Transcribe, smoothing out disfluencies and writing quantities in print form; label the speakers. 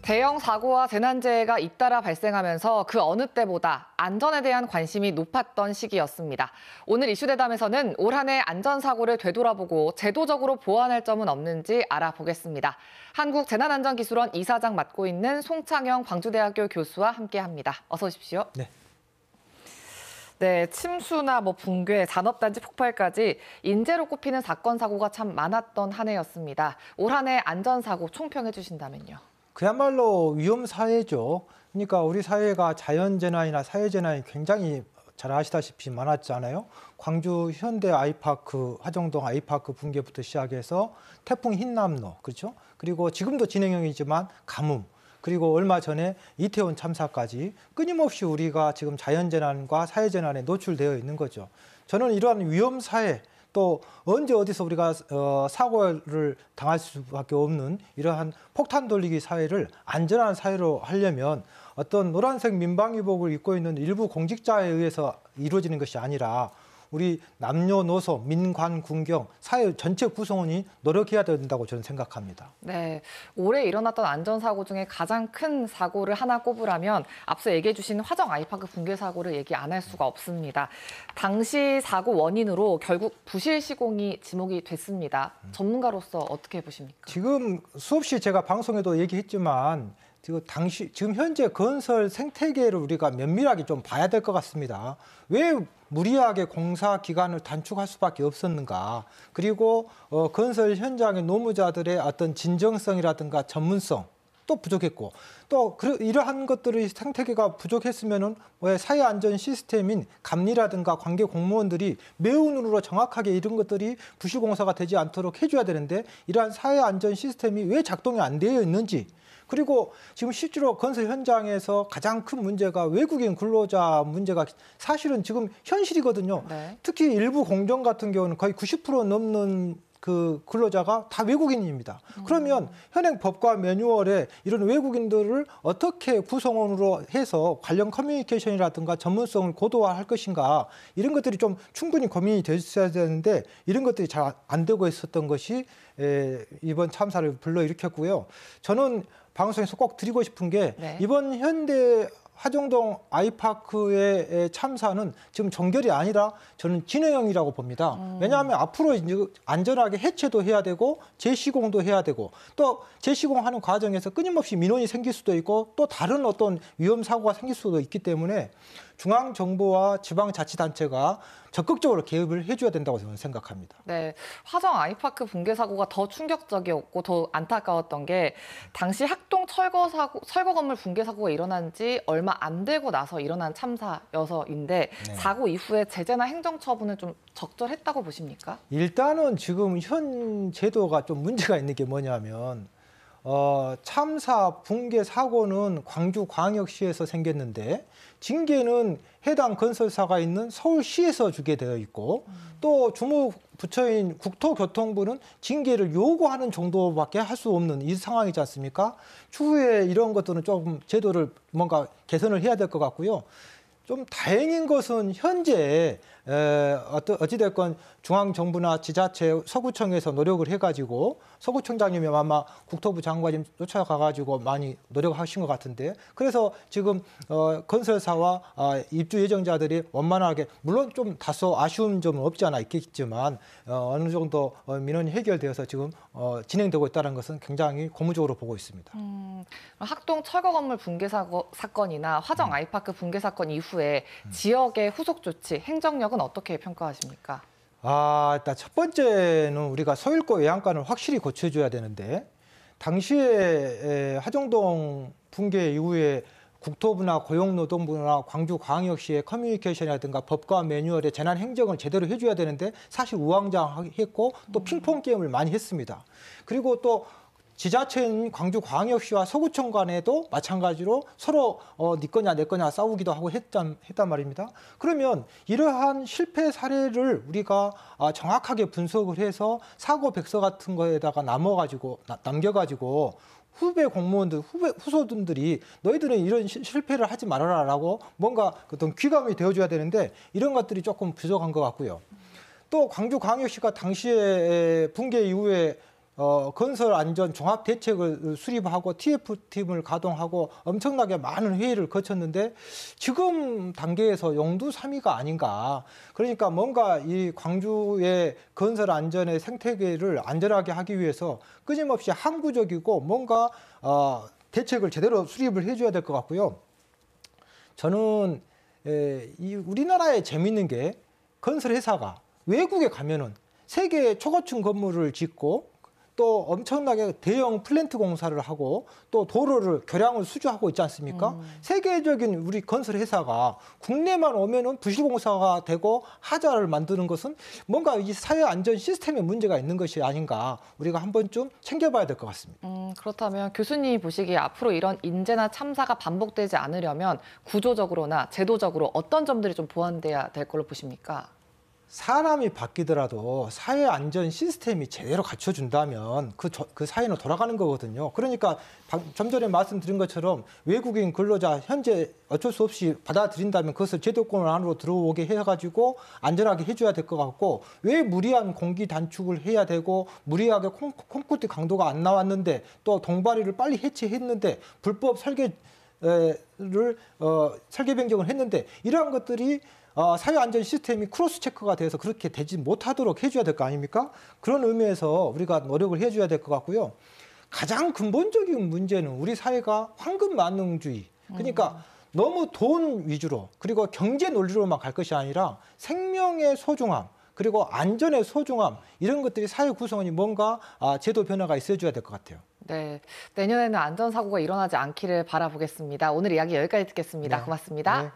Speaker 1: 대형 사고와 재난재해가 잇따라 발생하면서 그 어느 때보다 안전에 대한 관심이 높았던 시기였습니다. 오늘 이슈대담에서는 올 한 해 안전사고를 되돌아보고 제도적으로 보완할 점은 없는지 알아보겠습니다. 한국재난안전기술원 이사장 맡고 있는 송창영 광주대학교 교수와 함께합니다. 어서 오십시오.
Speaker 2: 네.
Speaker 1: 네, 침수나 붕괴, 산업단지 폭발까지 인재로 꼽히는 사건, 사고가 참 많았던 한 해였습니다. 올 한 해 안전사고 총평해 주신다면요.
Speaker 2: 그야말로 위험사회죠. 그러니까 우리 사회가 자연재난이나 사회재난이 굉장히 잘 아시다시피 많았잖아요. 광주 현대 아이파크, 화정동 아이파크 붕괴부터 시작해서 태풍 흰남노, 그렇죠? 그리고 지금도 진행형이지만 가뭄, 그리고 얼마 전에 이태원 참사까지 끊임없이 우리가 지금 자연재난과 사회재난에 노출되어 있는 거죠. 저는 이러한 위험사회, 또 언제 어디서 우리가 사고를 당할 수밖에 없는 이러한 폭탄 돌리기 사회를 안전한 사회로 하려면 어떤 노란색 민방위복을 입고 있는 일부 공직자에 의해서 이루어지는 것이 아니라 우리 남녀노소, 민관, 군경, 사회 전체 구성원이 노력해야 된다고 저는 생각합니다.
Speaker 1: 네, 올해 일어났던 안전사고 중에 가장 큰 사고를 하나 꼽으라면 앞서 얘기해 주신 화정 아이파크 붕괴 사고를 얘기 안 할 수가 없습니다. 당시 사고 원인으로 결국 부실 시공이 지목이 됐습니다. 전문가로서 어떻게 보십니까?
Speaker 2: 지금 수없이 제가 방송에도 얘기했지만 지금 현재 건설 생태계를 우리가 면밀하게 좀 봐야 될 것 같습니다. 왜 무리하게 공사 기간을 단축할 수밖에 없었는가? 그리고 건설 현장의 노무자들의 어떤 진정성이라든가 전문성 또 부족했고, 또 이러한 것들의 생태계가 부족했으면은 왜 사회 안전 시스템인 감리라든가 관계 공무원들이 매운으로 정확하게 이런 것들이 부실 공사가 되지 않도록 해줘야 되는데 이러한 사회 안전 시스템이 왜 작동이 안 되어 있는지. 그리고 지금 실제로 건설 현장에서 가장 큰 문제가 외국인 근로자 문제가 사실은 지금 현실이거든요.
Speaker 1: 네.
Speaker 2: 특히 일부 공정 같은 경우는 거의 90% 넘는 그 근로자가 다 외국인입니다. 그러면 현행 법과 매뉴얼에 이런 외국인들을 어떻게 구성원으로 해서 관련 커뮤니케이션이라든가 전문성을 고도화할 것인가, 이런 것들이 좀 충분히 고민이 됐어야 되는데 이런 것들이 잘 안 되고 있었던 것이 이번 참사를 불러일으켰고요. 저는 방송에서 꼭 드리고 싶은 게
Speaker 1: 네.
Speaker 2: 이번 현대 화정동 아이파크의 참사는 지금 종결이 아니라 저는 진행형이라고 봅니다. 왜냐하면 앞으로 이제 안전하게 해체도 해야 되고 재시공도 해야 되고, 또 재시공하는 과정에서 끊임없이 민원이 생길 수도 있고 또 다른 어떤 위험 사고가 생길 수도 있기 때문에 중앙정부와 지방자치단체가 적극적으로 개입을 해줘야 된다고 저는 생각합니다.
Speaker 1: 네, 화정 아이파크 붕괴 사고가 더 충격적이었고 더 안타까웠던 게 당시 학동 철거 건물 붕괴 사고가 일어난 지 얼마 안 되고 나서 일어난 참사여서인데
Speaker 2: 네.
Speaker 1: 사고 이후에 제재나 행정 처분은 좀 적절했다고 보십니까?
Speaker 2: 일단은 지금 현 제도가 좀 문제가 있는 게 뭐냐면 참사 붕괴 사고는 광주광역시에서 생겼는데 징계는 해당 건설사가 있는 서울시에서 주게 되어 있고, 또 주무부처인 국토교통부는 징계를 요구하는 정도밖에 할 수 없는 이 상황이지 않습니까? 추후에 이런 것들은 조금 제도를 뭔가 개선을 해야 될 것 같고요. 좀 다행인 것은 현재 어찌됐건 중앙정부나 지자체, 서구청에서 노력을 해가지고 서구청장님이 아마 국토부 장관님 쫓아가가지고 많이 노력하신 것 같은데, 그래서 지금 건설사와 입주 예정자들이 원만하게, 물론 좀 다소 아쉬운 점은 없지 않아 있겠지만 어느 정도 민원이 해결되어서 지금 진행되고 있다는 것은 굉장히 고무적으로 보고 있습니다.
Speaker 1: 학동 철거 건물 붕괴 사건이나 화정 아이파크 붕괴 사건 이후에 지역의 후속 조치, 행정력은 어떻게 평가하십니까?
Speaker 2: 일단 첫 번째는 우리가 소일고 외양간을 확실히 고쳐줘야 되는데, 당시에 화정동 붕괴 이후에 국토부나 고용노동부나 광주광역시의 커뮤니케이션이라든가 법과 매뉴얼의 재난 행정을 제대로 해줘야 되는데 사실 우왕좌왕했고 또 핑퐁 게임을 많이 했습니다. 그리고 또 지자체인 광주광역시와 서구청 간에도 마찬가지로 서로 네 거냐 내 거냐 싸우기도 하고 했단 말입니다. 그러면 이러한 실패 사례를 우리가 정확하게 분석을 해서 사고 백서 같은 거에다가 남겨가지고 후배 공무원들, 후소들이 너희들은 이런 실패를 하지 말아라라고 뭔가 어떤 귀감이 되어줘야 되는데 이런 것들이 조금 부족한 것 같고요. 또 광주광역시가 당시에 붕괴 이후에 건설 안전 종합 대책을 수립하고 TF팀을 가동하고 엄청나게 많은 회의를 거쳤는데 지금 단계에서 용두사미가 아닌가. 그러니까 뭔가 이 광주의 건설 안전의 생태계를 안전하게 하기 위해서 끊임없이 항구적이고 뭔가 대책을 제대로 수립을 해줘야 될 것 같고요. 저는 이 우리나라에 재밌는 게 건설 회사가 외국에 가면은 세계 초고층 건물을 짓고 또 엄청나게 대형 플랜트 공사를 하고 또 도로를 교량을 수주하고 있지 않습니까? 세계적인 우리 건설 회사가 국내만 오면은 부실공사가 되고 하자를 만드는 것은 뭔가 이 사회 안전 시스템에 문제가 있는 것이 아닌가 우리가 한 번쯤 챙겨봐야 될 것 같습니다.
Speaker 1: 그렇다면 교수님이 보시기에 앞으로 이런 인재나 참사가 반복되지 않으려면 구조적으로나 제도적으로 어떤 점들이 좀 보완돼야 될 걸로 보십니까?
Speaker 2: 사람이 바뀌더라도 사회 안전 시스템이 제대로 갖춰준다면 그 사회는 돌아가는 거거든요. 그러니까 좀 전에 말씀드린 것처럼 외국인 근로자 현재 어쩔 수 없이 받아들인다면 그것을 제도권 안으로 들어오게 해가지고 안전하게 해줘야 될 것 같고 왜 무리한 공기 단축을 해야 되고 무리하게 콘크리트 강도가 안 나왔는데 또 동바리를 빨리 해체했는데 불법 설계 설계 변경을 했는데 이러한 것들이 사회 안전 시스템이 크로스 체크가 돼서 그렇게 되지 못하도록 해줘야 될 거 아닙니까? 그런 의미에서 우리가 노력을 해줘야 될 것 같고요. 가장 근본적인 문제는 우리 사회가 황금 만능주의. 그러니까 너무 돈 위주로 그리고 경제 논리로만 갈 것이 아니라 생명의 소중함 그리고 안전의 소중함 이런 것들이 사회 구성원이 뭔가 제도 변화가 있어줘야 될 것 같아요.
Speaker 1: 네, 내년에는 안전사고가 일어나지 않기를 바라보겠습니다. 오늘 이야기 여기까지 듣겠습니다.
Speaker 2: 네.
Speaker 1: 고맙습니다.
Speaker 2: 네.